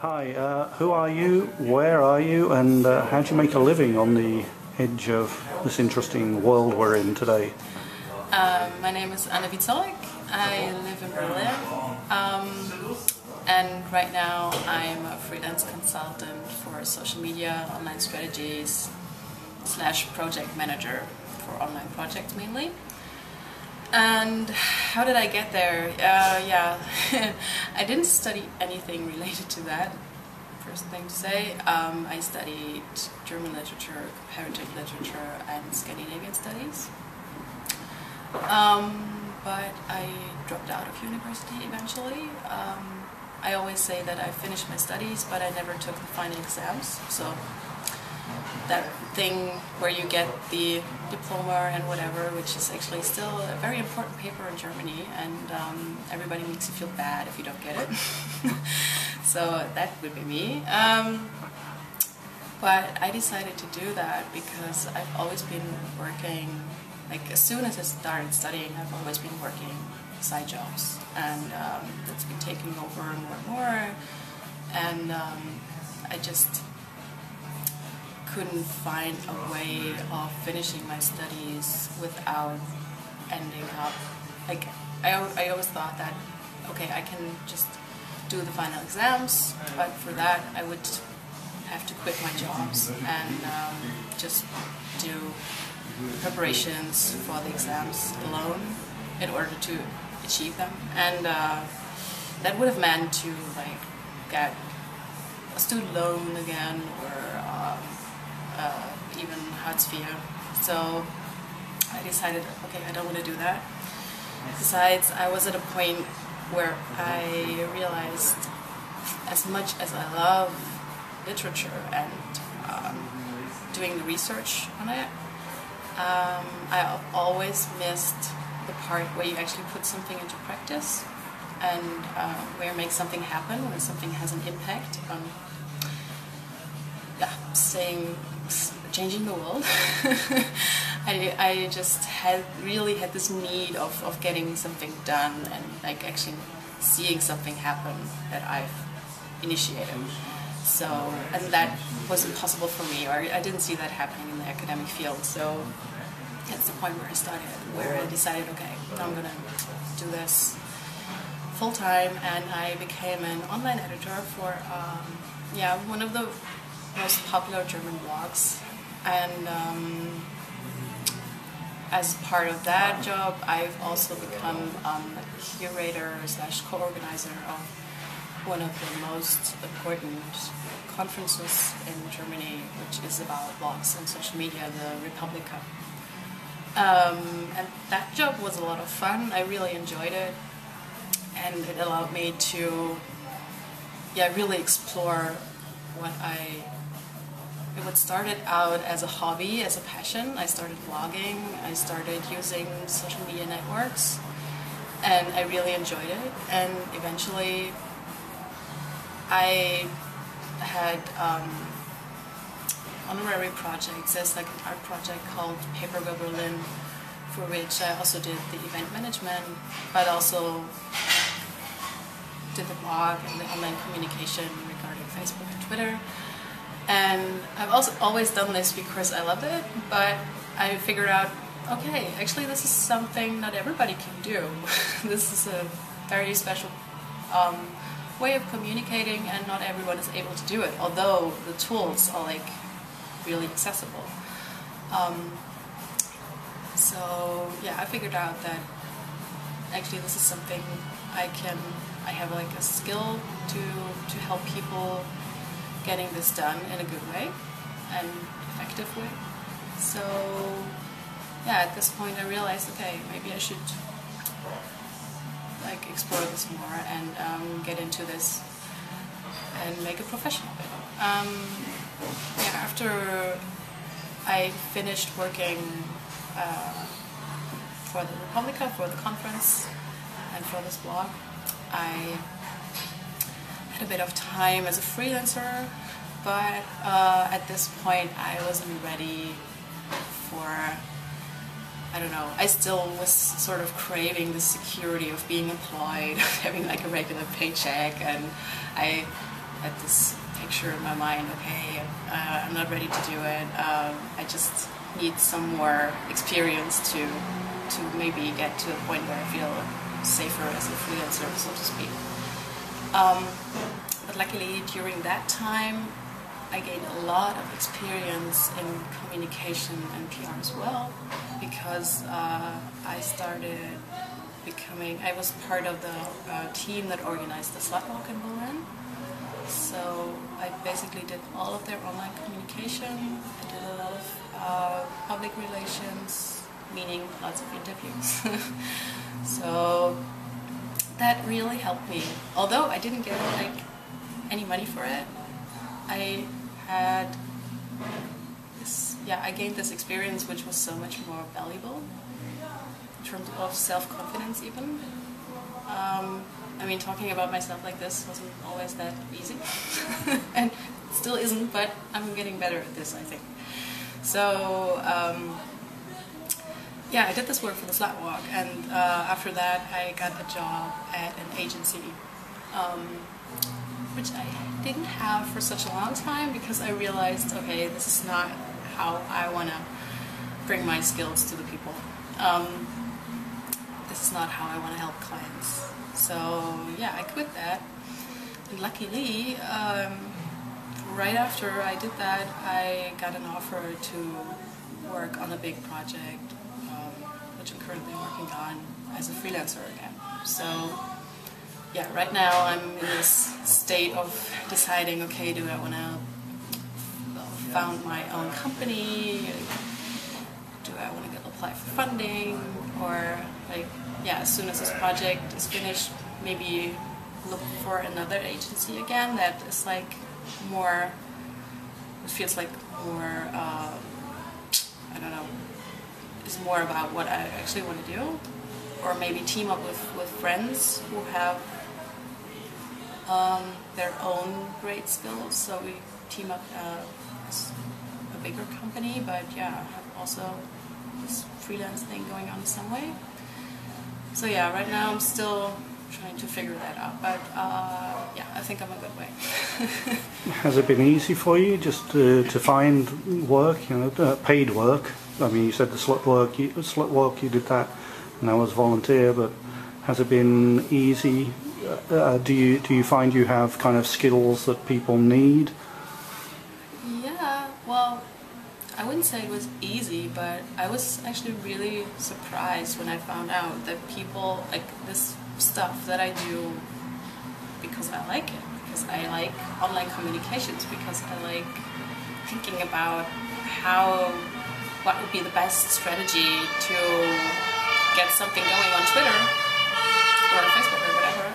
Hi, who are you, where are you, and how do you make a living on the edge of this interesting world we're in today? My name is Wizorek. I live in Berlin, and right now I'm a freelance consultant for social media, online strategies, / project manager for online projects mainly. And how did I get there? I didn't study anything related to that, first thing to say. I studied German literature, comparative literature, and Scandinavian studies. But I dropped out of university eventually. I always say that I finished my studies, but I never took the final exams. So that thing where you get the diploma and whatever, which is actually still a very important paper in Germany, and everybody makes you feel bad if you don't get it. So that would be me. But I decided to do that because I've always been working, like as soon as I started studying, I've always been working side jobs, and that's been taking over more and more, and I just couldn't find a way of finishing my studies without ending up, like, I always thought that, okay, I can just do the final exams, but for that I would have to quit my jobs and just do preparations for the exams alone in order to achieve them, and that would have meant to like get a student loan again, or even Hartz IV. So I decided, okay, I don't want to do that. Besides, I was at a point where I realized, as much as I love literature and doing the research on it, I always missed the part where you actually put something into practice, and where you make something happen, where something has an impact on changing the world. I just really had this need of getting something done and like actually seeing something happen that I've initiated. So, and that wasn't possible for me, or I didn't see that happening in the academic field. So that's the point where I decided, okay, I'm gonna do this full time, and I became an online editor for one of the most popular German blogs, and as part of that job, I've also become a curator / co-organizer of one of the most important conferences in Germany, which is about blogs and social media, the Republica. And that job was a lot of fun. I really enjoyed it, and it allowed me to really explore what started out as a hobby, as a passion. I started blogging, I started using social media networks, and I really enjoyed it. And eventually I had honorary projects. There's like an art project called Paperware Berlin, for which I also did the event management, but also did the blog and the online communication regarding Facebook and Twitter. And I've also always done this because I loved it, but I figured out, okay, actually this is something not everybody can do. This is a very special way of communicating, and not everyone is able to do it, although the tools are like really accessible. So yeah, I figured out that actually this is something I have like a skill to help people getting this done in a good way and effective way. So yeah, at this point I realized, okay, maybe I should like explore this more and get into this and make a profession of it. After I finished working for the Republica, for the conference, and for this blog, I had a bit of time as a freelancer, but at this point I wasn't ready for, I don't know, I still was sort of craving the security of being employed, having like a regular paycheck, and I had this picture in my mind, okay, I'm not ready to do it, I just need some more experience to maybe get to a point where I feel safer as a freelancer, so to speak. But luckily during that time I gained a lot of experience in communication and PR as well, because I was part of the team that organized the Slut Walk in Berlin. So I basically did all of their online communication. I did a lot of public relations, meaning lots of interviews. So that really helped me. Although I didn't get any money for it, I had this, I gained this experience which was so much more valuable in terms of self-confidence even. I mean, talking about myself like this wasn't always that easy, and still isn't, but I'm getting better at this, I think. So, I did this work for the Slut Walk, and after that I got a job at an agency, which I didn't have for such a long time, because I realized, okay, this is not how I want to bring my skills to the people. This is not how I want to help clients. So I quit that, and luckily right after I did that I got an offer to work on a big project, which I'm currently working on as a freelancer again. So right now I'm in this state of deciding, okay, do I want to found my own company? Do I want to apply for funding? Or as soon as this project is finished, maybe look for another agency again that is more, it feels like more, I don't know, is more about what I actually want to do. Or maybe team up with friends who have their own great skills, so we team up as a bigger company, but have also this freelance thing going on in some way. So right now I'm still trying to figure that out, but I think I'm a good way. Has it been easy for you just to find work, paid work? I mean, you said the Slut Walk, you did that, and that was volunteer, but has it been easy? Do you find you have kind of skills that people need? Yeah, well, I wouldn't say it was easy, but I was actually really surprised when I found out that people like this stuff that I do because I like it, because I like online communications, because I like thinking about what would be the best strategy to get something going on Twitter or Facebook or whatever,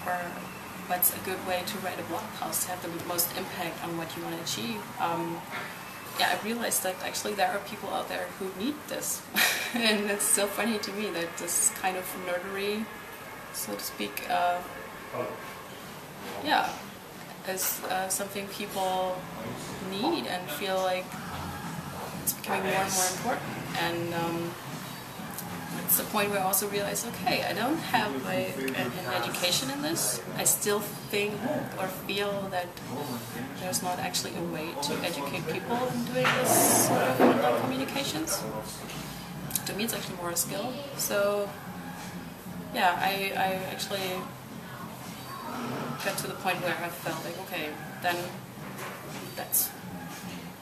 or what's a good way to write a blog post to have the most impact on what you want to achieve. I realized that actually there are people out there who need this, and it's so funny to me that this kind of nerdery, so to speak, is something people need and feel like it's becoming more and more important. And it's the point where I also realize, okay, I don't have an education in this. I still think or feel that there's not actually a way to educate people in doing this sort of online communications. To me, it's actually more a skill. So, I actually got to the point where I felt like, okay, then that's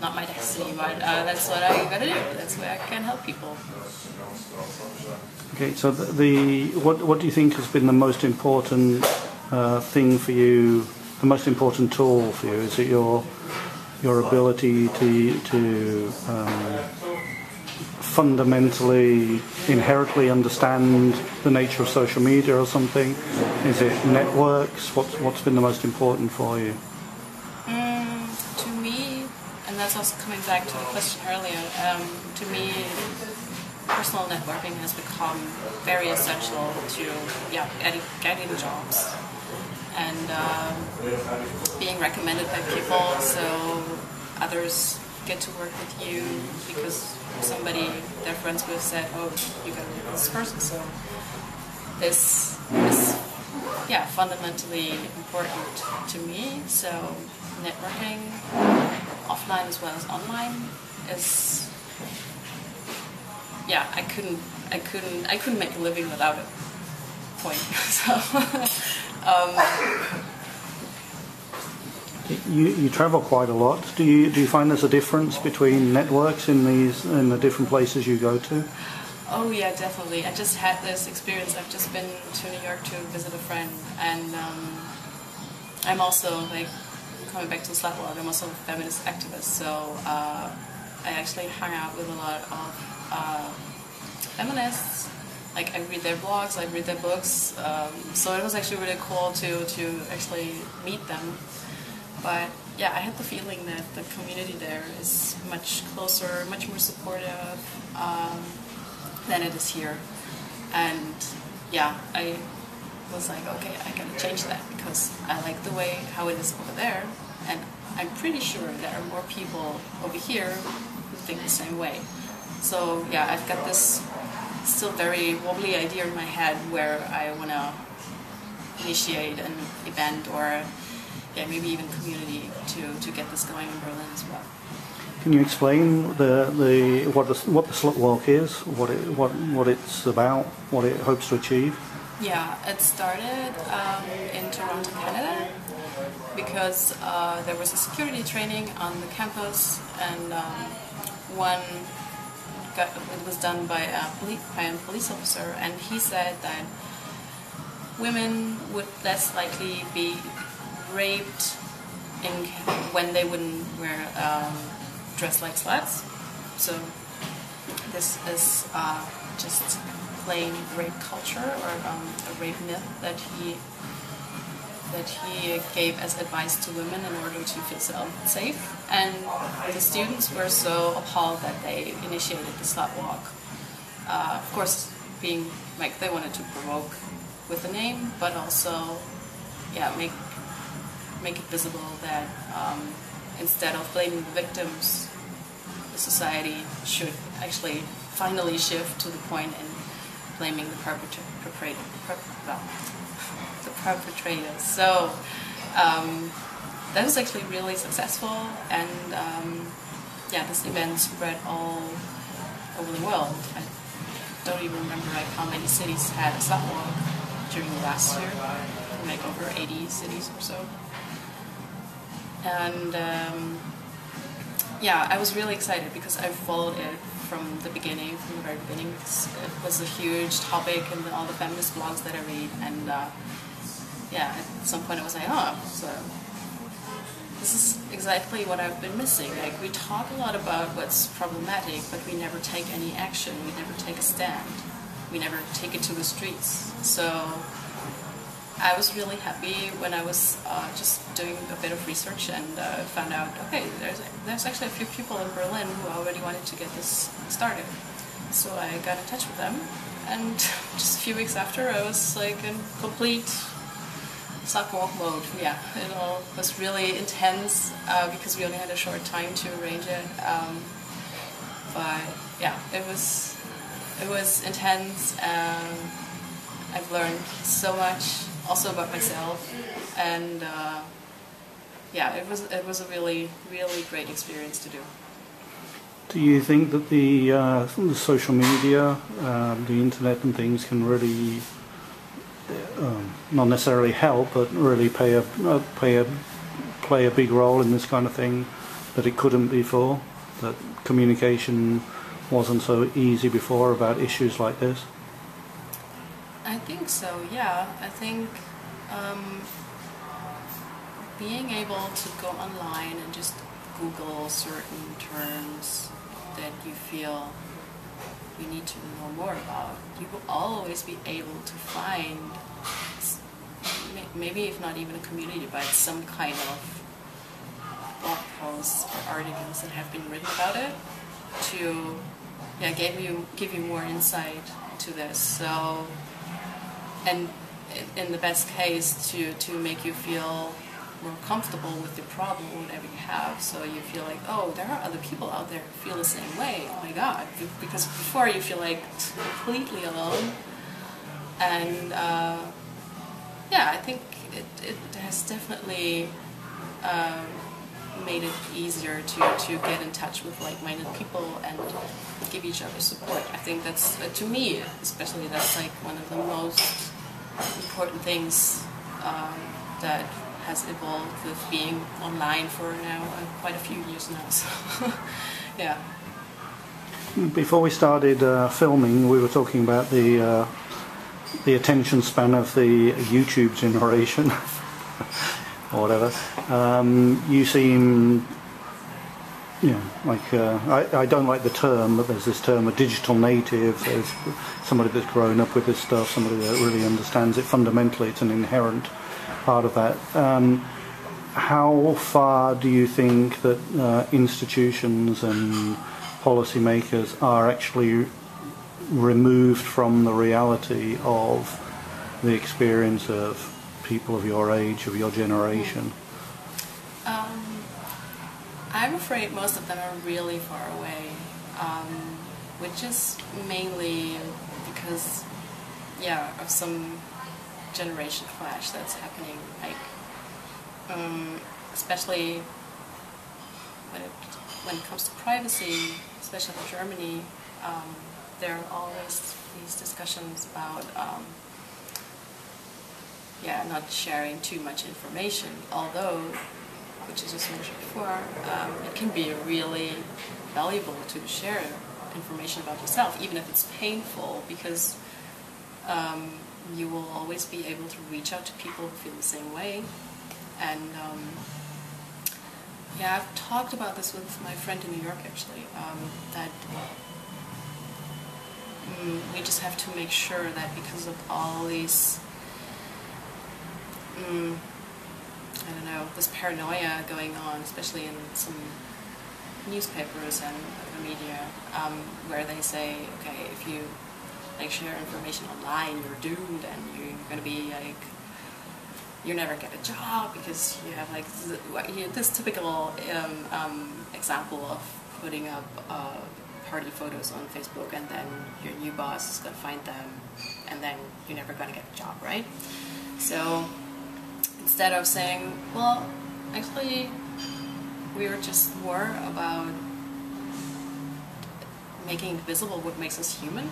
not my destiny, but that's what I gotta do. That's where I can help people. Okay, so what do you think has been the most important thing for you, the most important tool for you? Is it your ability to fundamentally, inherently understand the nature of social media or something? Is it networks? What's been the most important for you? To me, and that's also coming back to the question earlier, to me, personal networking has become very essential to getting jobs and being recommended by people, so others get to work with you because somebody they're friends with said, oh, you got to work with this person. So this yeah, fundamentally important to me. So networking, offline as well as online, is, yeah, I couldn't make a living without it. Point. So. You travel quite a lot. Do you find there's a difference between networks in the different places you go to? Oh yeah, definitely. I just had this experience. I've just been to New York to visit a friend, and I'm also, like, coming back to Slatwork, I'm also a feminist activist. So I actually hung out with a lot of feminists. Like, I read their blogs, I read their books. So it was actually really cool to actually meet them. But yeah, I had the feeling that the community there is much closer, much more supportive than it is here. And yeah, I was like, okay, I gotta change that because I like the way how it is over there, and I'm pretty sure there are more people over here who think the same way. So yeah, I've got this still very wobbly idea in my head where I wanna initiate an event or, yeah, maybe even community to get this going in Berlin as well. Can you explain what the slut walk is, what it's about, what it hopes to achieve? Yeah, it started in Toronto, Canada, because there was a security training on the campus, and it was done by a police officer, and he said that women would less likely be raped when they wouldn't wear dress like sluts. So this is just plain rape culture, or a rape myth that he gave as advice to women in order to feel safe. And the students were so appalled that they initiated the slut walk. Of course, being like, they wanted to provoke with the name, but also, yeah, make it visible that instead of blaming the victims, the society should actually finally shift to the point in blaming the perpetrators. So that was actually really successful, and yeah, this event spread all over the world. I don't even remember like how many cities had a slut walk during the last year, like over 80 cities or so. And yeah, I was really excited because I followed it from the beginning, from the very beginning. It was a huge topic in all the feminist blogs that I read, and yeah, at some point I was like, oh, so this is exactly what I've been missing. Like, we talk a lot about what's problematic, but we never take any action, we never take a stand, we never take it to the streets. So I was really happy when I was just doing a bit of research and found out, okay, there's actually a few people in Berlin who already wanted to get this started. So I got in touch with them, and just a few weeks after I was like in complete slut walk mode. Yeah, it all was really intense because we only had a short time to arrange it. But yeah, it was intense. I've learned so much, also about myself, and yeah, it was a really, really great experience to do. Do you think that the social media, the internet and things can really not necessarily help, but really play a big role in this kind of thing that it couldn't before? That communication wasn't so easy before about issues like this? I think so, yeah. I think being able to go online and just Google certain terms that you feel you need to know more about, you will always be able to find, maybe if not even a community, but some kind of blog posts or articles that have been written about it to, yeah, give you more insight to this. So, and in the best case, to make you feel more comfortable with the problem, whatever you have, so you feel like, oh, there are other people out there who feel the same way, oh my god, because before you feel like completely alone, and yeah, I think it has definitely made it easier to get in touch with like-minded people and give each other support. I think that's, to me especially, that's like one of the most important things that has evolved with being online for now quite a few years now. So yeah. Before we started filming, we were talking about the attention span of the YouTube generation, or whatever. You seem, like I don't like the term, but there's this term, a digital native. There's somebody that's grown up with this stuff, somebody that really understands it fundamentally. It's an inherent part of that. How far do you think that institutions and policymakers are actually removed from the reality of the experience of people of your age, of your generation? I'm afraid most of them are really far away, which is mainly because, of some generation clash that's happening, like, especially when it comes to privacy, especially in Germany. There are always these discussions about not sharing too much information, although, which is just mentioned before, it can be really valuable to share information about yourself, even if it's painful, because you will always be able to reach out to people who feel the same way. And I've talked about this with my friend in New York, actually, that we just have to make sure that because of all these, this paranoia going on, especially in some newspapers and other media, where they say, okay, if you share information online, you're doomed, and you're going to be like, you never get a job because you have like this typical example of putting up party photos on Facebook, and then your new boss is going to find them, and then you're never going to get a job, right? So instead of saying, well, actually, we are just more about making visible what makes us human,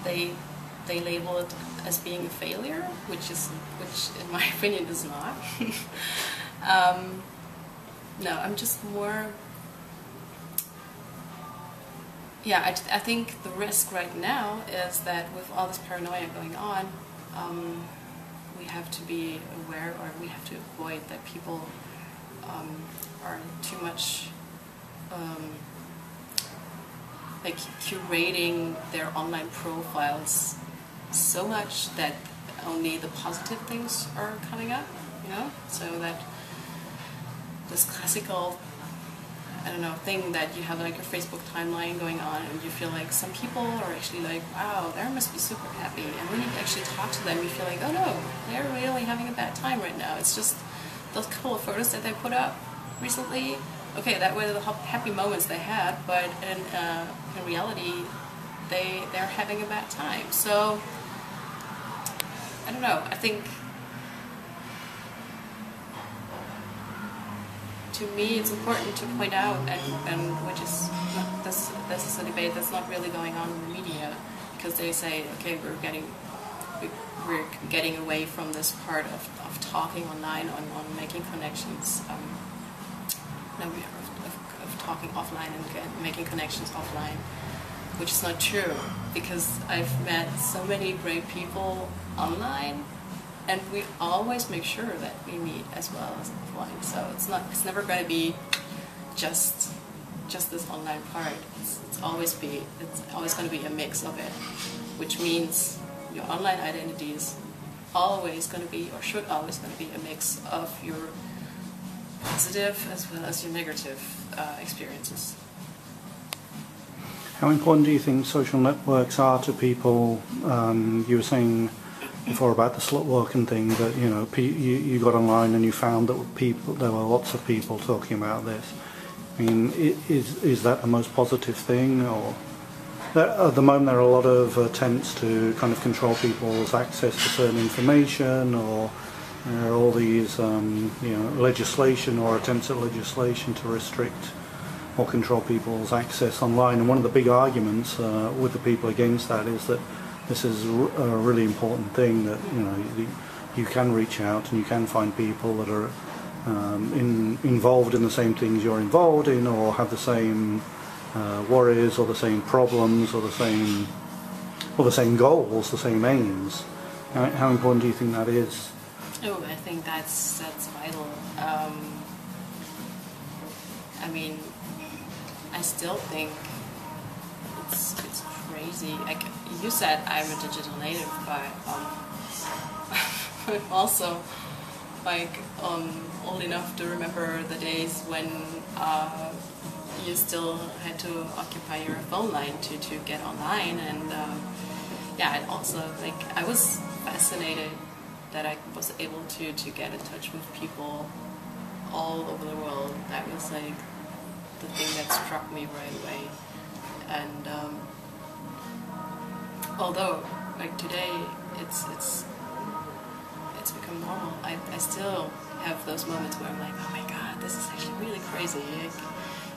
they label it as being a failure, which in my opinion is not. No, I'm just more. I think the risk right now is that with all this paranoia going on, we have to be aware, or we have to avoid that people are too much like curating their online profiles so much that only the positive things are coming up, so that this classical thing that you have like your Facebook timeline going on, and you feel like some people are actually like, wow, they must be super happy, and when you actually talk to them, you feel like, oh no, they're really having a bad time right now. It's just those couple of photos that they put up recently, okay, that were the happy moments they had, but in reality, they're having a bad time. So I don't know, I think to me it's important to point out, and which is this is a debate that's not really going on in the media, because they say, okay, we're getting away from this part of talking online, on making connections, of talking offline and making connections offline, which is not true, because I've met so many great people online, and we always make sure that we meet as well as offline. So it's never going to be just this online part. It's always going to be a mix of it, which means your online identity is always going to be, or should always going to be, a mix of your positive as well as your negative experiences. How important do you think social networks are to people? You were saying before about the slut working thing, that you got online and you found that there were lots of people talking about this. I mean, is that the most positive thing, or? At the moment there are a lot of attempts to kind of control people's access to certain information, or there are all these legislation or attempts at legislation to restrict or control people's access online. And one of the big arguments with the people against that is that this is a really important thing, that you can reach out and you can find people that are involved in the same things you're involved in, or have the same worries or the same problems or the same goals, the same aims. How important do you think that is? Oh, I think that's vital. I mean, I still think it's crazy. Like you said, I'm a digital native, but I'm also old enough to remember the days when you still had to occupy your phone line to get online, and and also I was fascinated that I was able to get in touch with people all over the world. That was the thing that struck me right away. And although today it's become normal, I still have those moments where I'm like, oh my god, this is actually really crazy.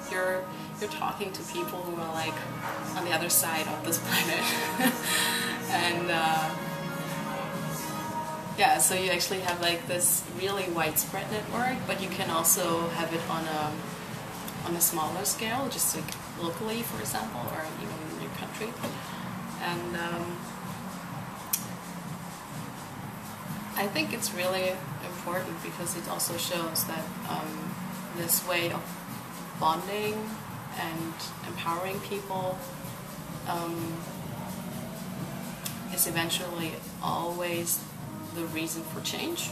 You're talking to people who are on the other side of this planet, and so you actually have this really widespread network, but you can also have it on a smaller scale, just locally, for example, or even in your country. And I think it's really important because it also shows that this way of bonding and empowering people is eventually always the reason for change.